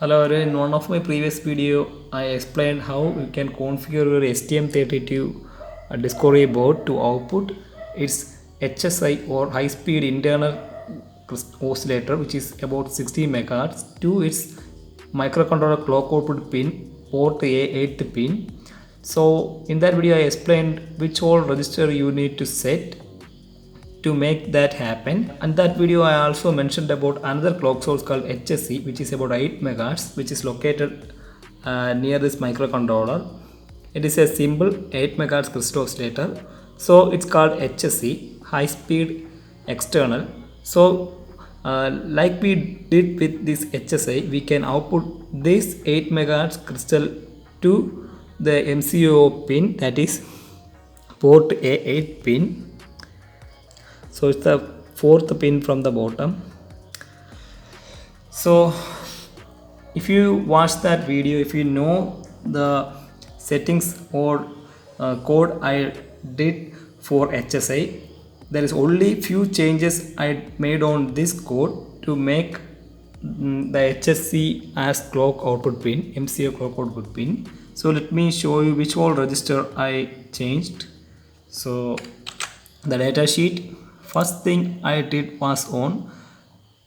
Hello, in one of my previous video, I explained how you can configure your STM32 Discovery board to output its HSI or high-speed internal oscillator, which is about 60 megahertz, to its microcontroller clock output pin, port A 8th pin. So in that video, I explained which all register you need to set to make that happen. And that video I also mentioned about another clock source called HSC, which is about 8 megahertz, which is located near this microcontroller. It is a simple 8 megahertz crystal oscillator, so it's called HSC, high speed external. So like we did with this HSI, we can output this 8 megahertz crystal to the MCO pin, that is port A8 pin. So it's the fourth pin from the bottom. So if you watch that video, if you know the settings or code I did for HSI, there is only few changes I made on this code to make the HSC as clock output pin, MCO clock output pin. So let me show you which all register I changed. So the data sheet, first thing I did was on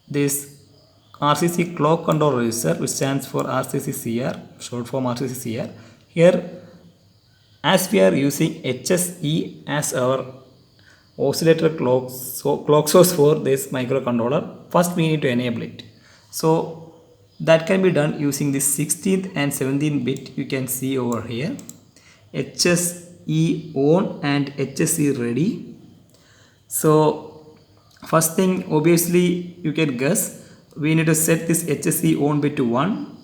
this RCC clock control register, which stands for RCCCR, short form RCCCR. Here, as we are using HSE as our oscillator clock source for this microcontroller, first we need to enable it. So that can be done using this 16th and 17th bit. You can see over here, HSE on and HSE ready. So first thing, obviously you can guess, we need to set this HSE on bit to 1,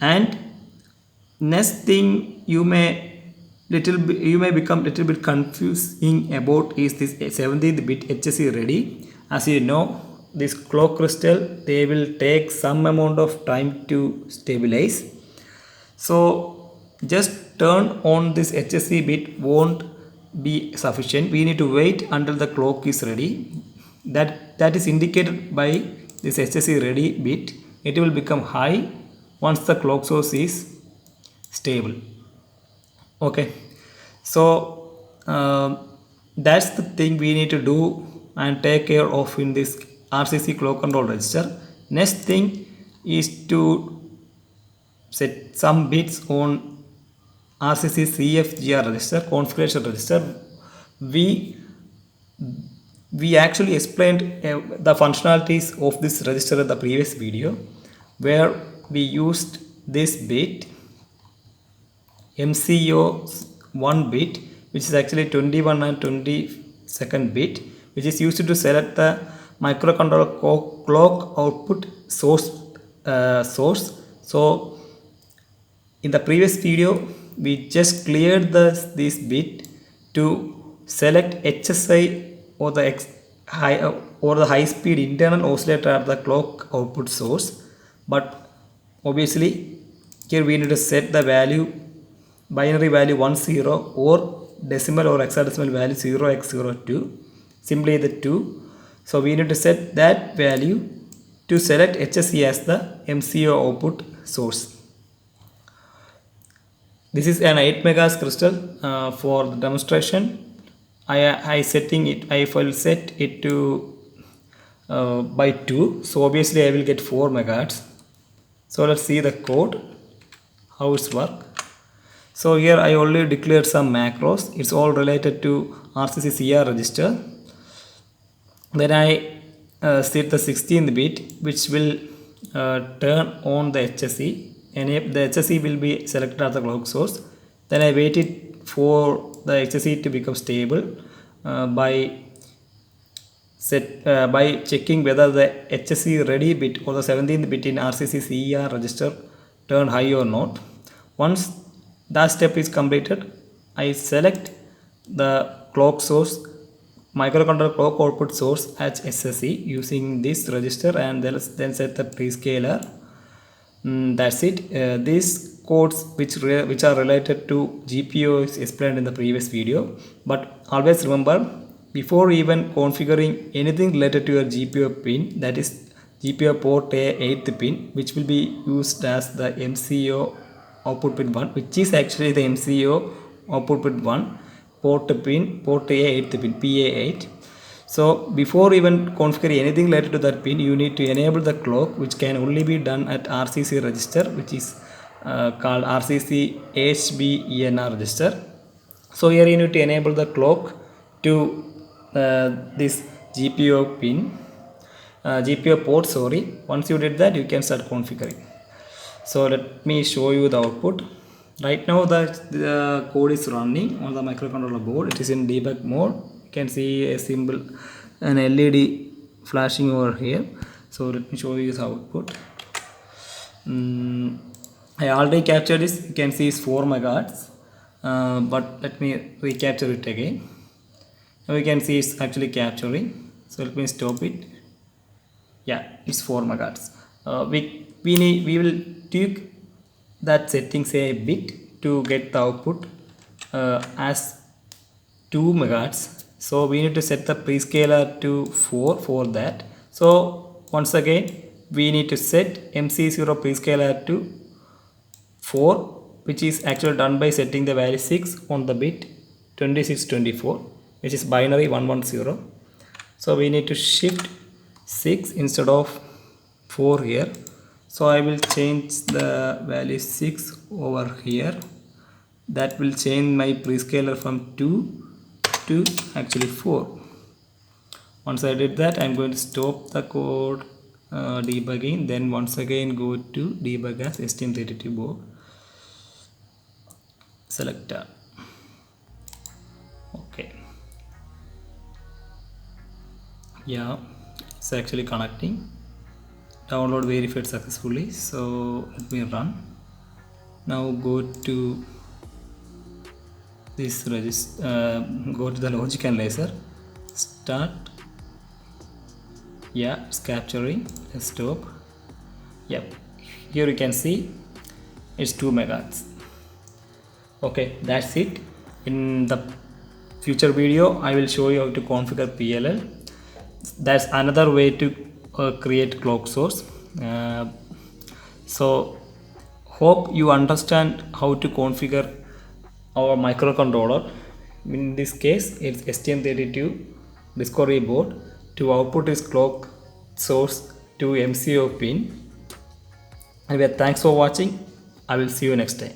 and next thing you may become little bit confusing about is this 17th bit HSE ready. As you know, this clock crystal, they will take some amount of time to stabilize. So just turn on this HSE bit won't be sufficient. We need to wait until the clock is ready. That is indicated by this HSE ready bit. It will become high once the clock source is stable. Okay, so that's the thing we need to do and take care of in this RCC clock control register. Next thing is to set some bits on RCC CFGR register, configuration register. We actually explained the functionalities of this register in the previous video, where we used this bit MCO 1 bit, which is actually 21 and 22nd bit, which is used to select the microcontroller clock output source. So in the previous video, we just cleared this bit to select HSI or the high speed internal oscillator at the clock output source. But obviously here we need to set the value, binary value 10 or decimal or hexadecimal value 0x02, simply the 2. So we need to set that value to select HSE as the MCO output source. This is an 8 megahertz crystal for the demonstration. I will set it to by 2. So obviously I will get 4 megahertz. So let's see the code, how it's work. So here I already declared some macros. It's all related to RCCCR register. Then I set the 16th bit, which will turn on the HSE, and if the HSE will be selected as the clock source. Then I waited for the HSE to become stable by checking whether the HSE ready bit or the 17th bit in RCCCR register turn high or not. Once that step is completed, I select the clock source, microcontroller clock output source as SSE using this register, and then set the prescaler. That's it. These codes which are related to GPU is explained in the previous video, but always remember, before even configuring anything related to your GPU pin, that is GPIO port A 8th pin, which will be used as the MCO output pin 1, which is actually the MCO output pin 1 port A 8th pin PA8. So before even configuring anything related to that pin, you need to enable the clock, which can only be done at RCC register, which is called RCC HBENR register. So here you need to enable the clock to this GPIO pin, GPIO port, sorry. Once you did that, you can start configuring. So let me show you the output. Right now the code is running on the microcontroller board. It is in debug mode. You can see a symbol, an LED flashing over here. So let me show you the output. I already captured this. You can see it's 4 megahertz, but let me recapture it again. Now you can see it's actually capturing. So let me stop it. Yeah, it's 4 megahertz. We will tweak that settings a bit to get the output as 2 megahertz. So we need to set the prescaler to 4 for that. So once again, we need to set MC0 prescaler to 4, which is actually done by setting the value 6 on the bit 2624, which is binary 110. So we need to shift 6 instead of 4 here. So I will change the value 6 over here. That will change my prescaler from 2 to actually 4. Once I did that, I'm going to stop the code debugging. Then once again go to debug as STM32 board. Selector. Okay. Yeah, it's actually connecting. Download verified successfully. So let me run. Now go to this register, go to the logic analyzer, start. Yeah, it's capturing. Let's stop. Yep, here you can see it's 2 megahertz. Okay, that's it. In the future video, I will show you how to configure PLL. That's another way to create clock source. So hope you understand how to configure our microcontroller. In this case, it's STM32 Discovery board. To output is clock source to MCO pin. Anyway, thanks for watching. I will see you next time.